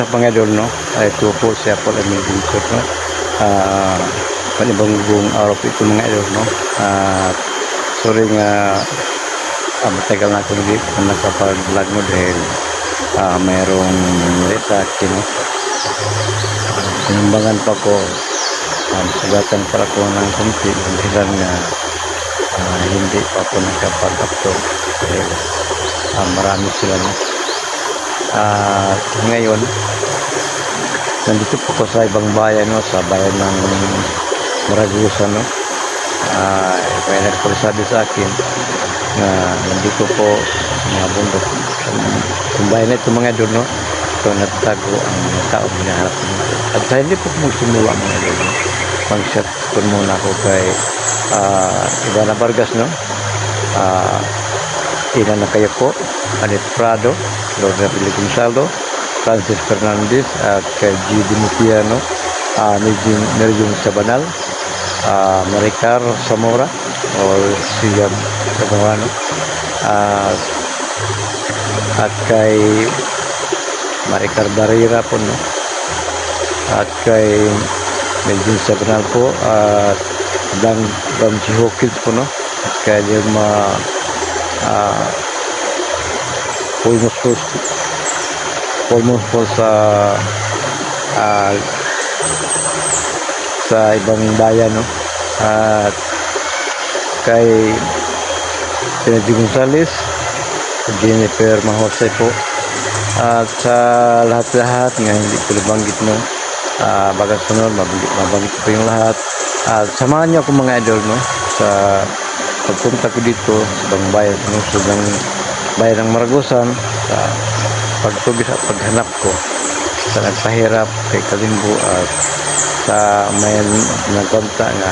sa mga idol, no? Ito po siya po amazing shot, no? Panibang-bong araw po ito mga idol, no? Sorry nga matagal na ako hindi nakapag-vlog mo dahil mayroong nangyari sa akin, no? Sinumbangan pa ko, sugatan para ko ng kunti dahil nga hindi pa ako nakapag-upload dahil marami sila, no? Ngayon nandito po ko sa ibang bayan, no? Sa bayan ng Maragusa, no? May nagpalisabi sa akin na nandito po mga bundok yung bayan na ito mga idol, no? So nagtago ang mga tao hinahanap nito at sa hindi po magsimula mga idol, no? Pang-shot ko muna ako kay Ivana Vargas, no? Ina na kayo po, Anit Prado, Lorna Pili Gonzalo, Francis Fernandez at kay G. Dimitiano, Merjung Sabanal, Maricar Zamora o Siyab Sabanal, at kay Maricar Barrera po, no? At kay Merjung Sabanal po, at Damji Hawkins po, no? At kay Dilma almost po sa ibang bayan, no? At kay Kennedy Gonzales, Jennifer Mahosay po, at sa lahat-lahat nga hindi ko nabanggit, no? Bagas sunod mabanggit po yung lahat. At samahan niyo ako mga idol, no? Sa pagpunta ko dito sa ibang bayan, sa ibang bayan ng Maragusan, sa pagtubis at paghanap ko sa nagpahirap kay Kalimbo at sa may nagkonta na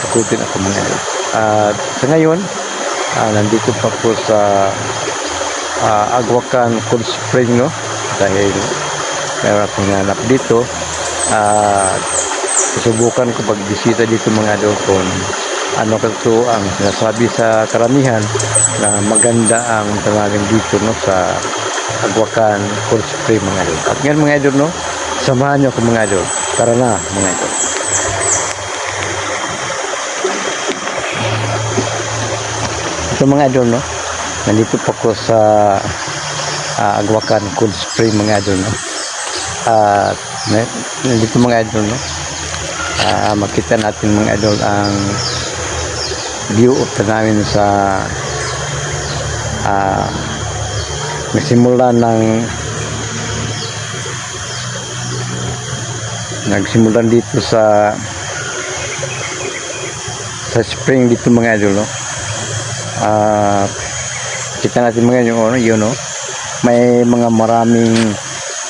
tukutin ako mga idol. At sa ngayon nandito pa po sa Agwacan Cold Spring, no? Dahil meron akong hanap dito at susubukan ko pagbisita dito mga idol kung ano kasi ang sinasabi sa karamihan na maganda ang tanawin dito, no? Sa Agwacan Cold Spring mga idol. At ngayon mga idol, no? Samahan nyo ako mga idol. Tara na mga idol. Ito mga idol, no? Nandito pa ko sa Agwacan Cold Spring mga idol, no? At nandito mga idol, no? Makita natin mga idol ang view of tanawin sa nagsimula dito sa spring dito mga idol, no? Kita natin mga idol, yun, no? May mga maraming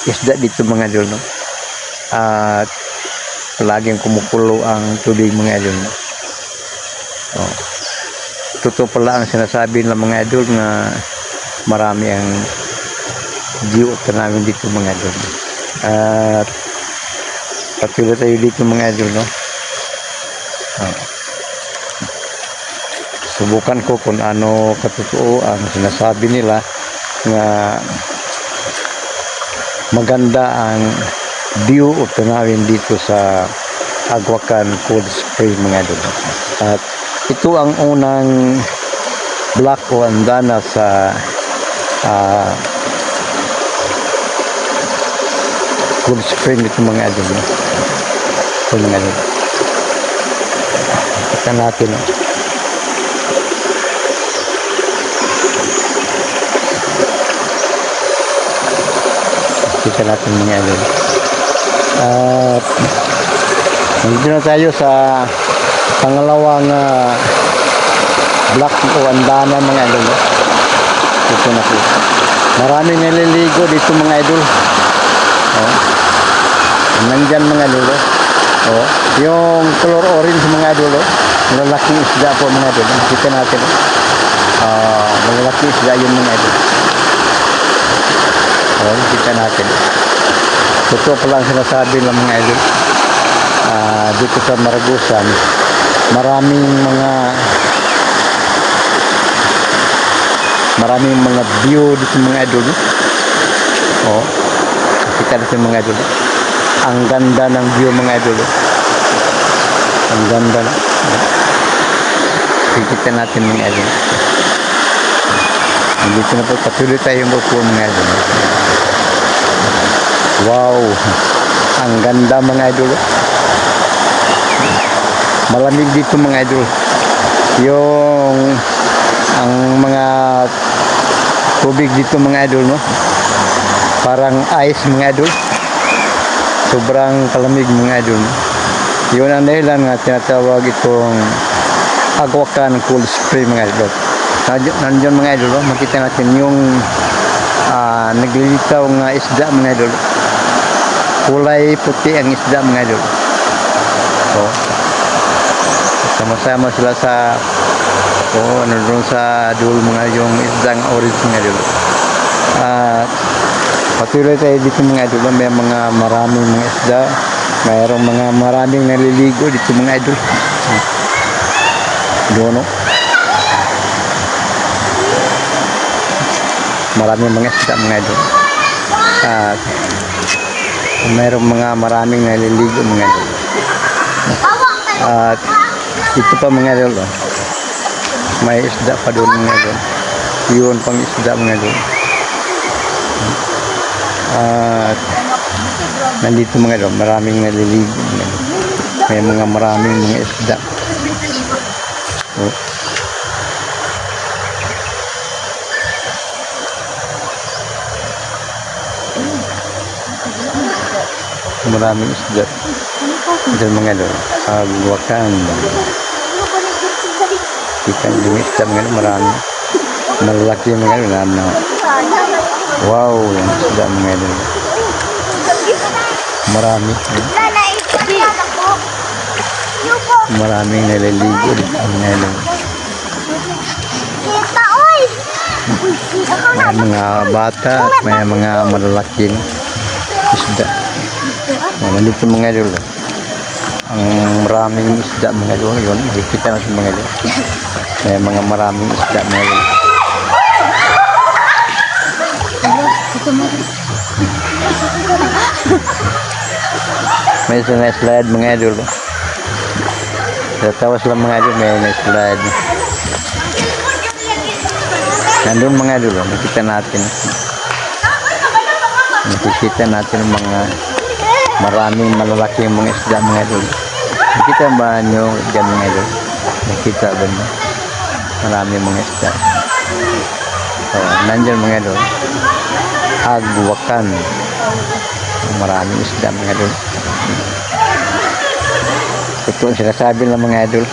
isda dito mga idol, no? At laging kumukulo ang tubig mga idol, no? Totoo pala ang sinasabi ng mga idol na marami ang view of tanawin dito mga idol. At patuloy tayo dito mga idol, no? Subukan ko kung ano katotoo ang sinasabi nila na maganda ang view of tanawin dito sa Agwacan Cold Spring mga idol. At ito ang unang block o andana sa Cold Spring dito mga idol, no? Ito mga idol. Kita natin, no? Kita natin mga idol. At nandito na tayo sa pangalawang block o andana mga idol, no? Ito na po. Maraming naliligo dito mga idol. Nandyan mga idol, yung color orange mga idol, malalaking isda po mga idol. Kita natin, malalaking isda yun mga idol. Kita natin. Totoo pala ang sinasabi ng mga idol. Dito sa Maragusan, maraming mga view dito mga idol. Kita natin mga idol. Ang ganda ng view mga idol. Ang ganda na. Kita natin mga idol. Dito na po patuloy tayong upo mga idol. Wow. Ang ganda mga idol. Malamig dito mga idol. Yung ang mga tubig dito mga idol, no? Parang ice mga idol. Sobrang kalamig mga idol. Yun ang dahilan nga tinatawag itong Agwakan Cold Spring mga idol. Nandiyan mga idol, makita natin yung naglilitaw nga isda mga idol. Kulay puti ang isda mga idol. So, sama-sama sila sa doon sa dulo mga yung isdang orange mga idol. Patuloy tayo dito mga idol. May mga maraming mga isda. Mayroong mga maraming naliligo dito mga idol. Doon, no? Maraming mga isda mga idol. At mayroong mga maraming naliligo mga idol. At ito pa mga idol, oh. May isda pa doon mga idol. Yun pang isda mga idol. At nandito mga idol, maraming naliligo mga idol. May mga maraming mga isda. Oh. Maraming isda. Ito mga idol, Agwakan. Kita yung isda mga idol, marami. Malaki mga idol, wow, yung isda mga idol. Marami. Maraming naliligo dito mga idol. May mga bata at may mga malalaking isda. Nandito mga idol. Ang maraming isda mga idol. Yun, kita natin mga idol. May mga maraming isda mga idol. May slide mga idol. Sa tawas lang mga idol, may slide. Nandun mga idol, nakikita natin. Nakikita natin mga maraming malalaking mga isda mga idol. Nakita ba nyo dyan mga idol? Nakita ba nyo? Maraming mga isda. So, nandyan mga idol. Agwakan. Maraming isda mga idol. Ito ang sinasabi ng mga idol.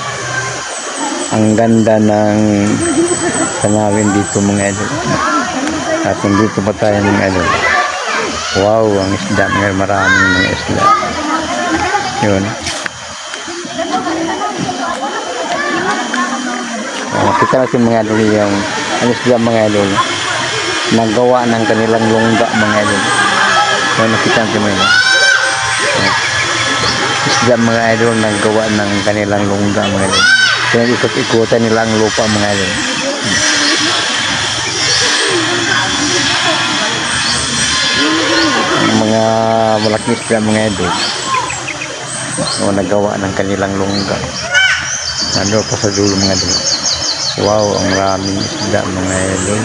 Ang ganda ng tanawin dito mga idol. At nandito pa tayo mga idol. Wow, ang isda mga idol. Maraming mga isda. Yun. Kita natin mga idol yung ang isda mga idol. Nagawa ng kanilang lungga mga idol. Yun, nakita natin mga idol. Isda mga idol naggawa ng kanilang lungga mga idol. Ikot-ikutan nila ang lupa mga idol. Mga malaking isda mga idol. O naggawa ng kanilang lungga. Nandun pa sa dulo mga idol. Wow, ang maraming isda mga idol.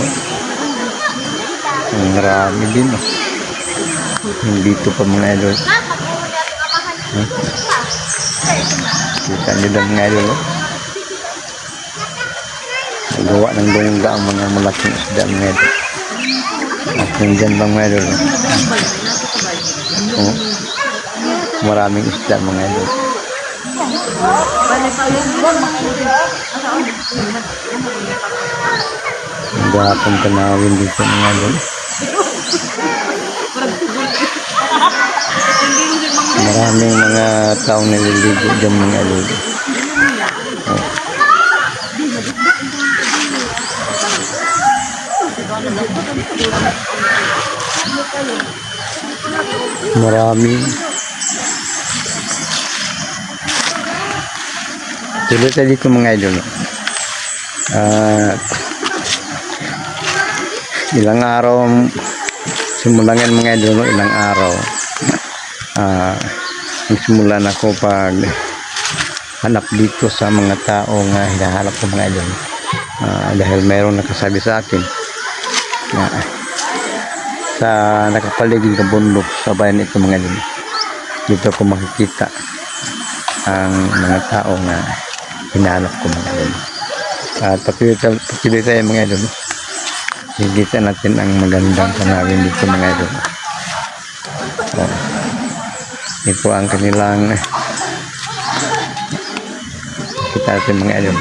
Ang marami din. Dito pa mga idol. Kita nyo lang mga idol. Nagawa ng lungga ang mga malaking isda mga idol. At nandyan bang mga idol. Oh, maraming isda mga idol. Gapang tanawin dito mga idol. Maraming mga taong naliligo dyan mga idol. Oh. Marami. Tuloy tayo dito mga idol. Ilang araw simulangan mga idol, no, ilang araw. Nagsimulan ako pag hanap dito sa mga tao nga hinahanap ko mga idol. Dahil mayroong nakasabi sa akin na sa nakapaligid ng bundok sa bayan ito mga idol, dito ko makikita ang mga tao nga hinahanap ko mga idol. At patuloy tayo mga idol, higita natin ang magandang tanawin dito mga idol. Ito ang kanilang kita natin mga idol.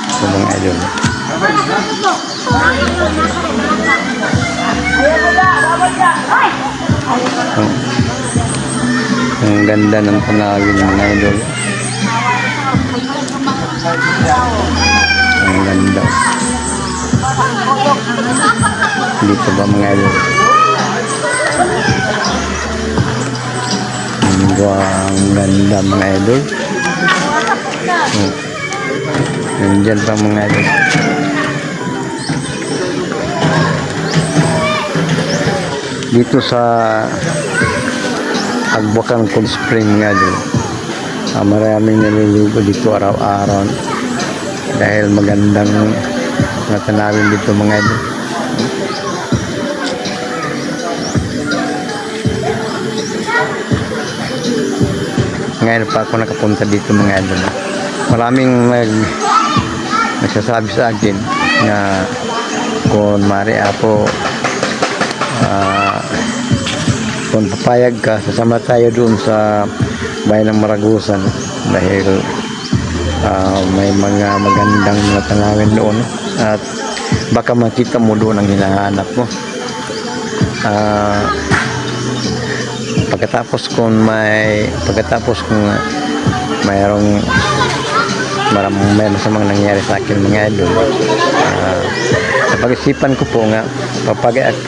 Ito mga idol. Ang ganda ng tanawin mga idol. Ang ganda. Dito ba mga idol? Ang ganda mga idol. Nandiyan pa mga idol. Dito sa Agbuacan Cold Spring mga idol, maraming naliligo dito araw-araw dahil magandang mga tanawin dito mga idol. Ngayon pa ako nakapunta dito mga idol. Maraming nagsasabi sa akin na kung mari ako kung papayag ka, sasama tayo doon sa bayan ng Maragusan dahil may mga magandang mga tanawin doon at baka makita mo doon ang hinahanap mo. Pagkatapos kung mayroong masamang nangyari sa akin mga idol, sa pag-isipan ko po nga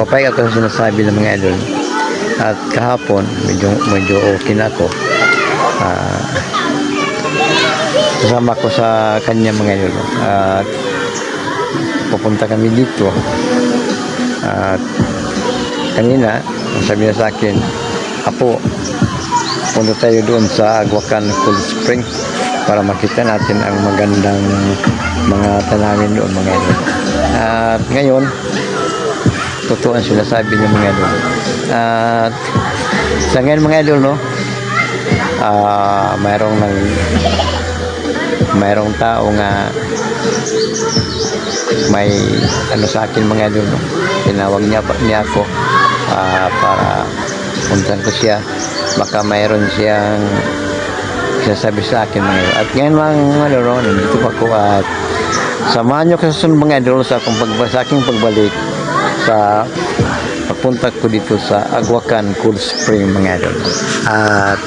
papayag ako sa sinasabi ng mga idol. At kahapon medyo okay na ako. Kasama ko sa kanya mga idol at pupunta kami dito. At kanina sabi niya sa akin, Apo, punta tayo doon sa Agbuacan Cold Spring para makita natin ang magandang mga tanawin doon mga idol. At ngayon totoo ang sinasabi niya mga idol. At sa ngayon mga idol, no, mayroong tao nga may ano sa akin mga idol, no? Tinawag niya ako para puntan ko siya, baka mayroon siyang sinasabi sa akin mga idol. At ngayon mga idol, no, nandito pa ako at samahan nyo kasi mga idol sa aking pagbalik sa pagpunta ko dito sa Agbuacan Cold Spring mga idol. At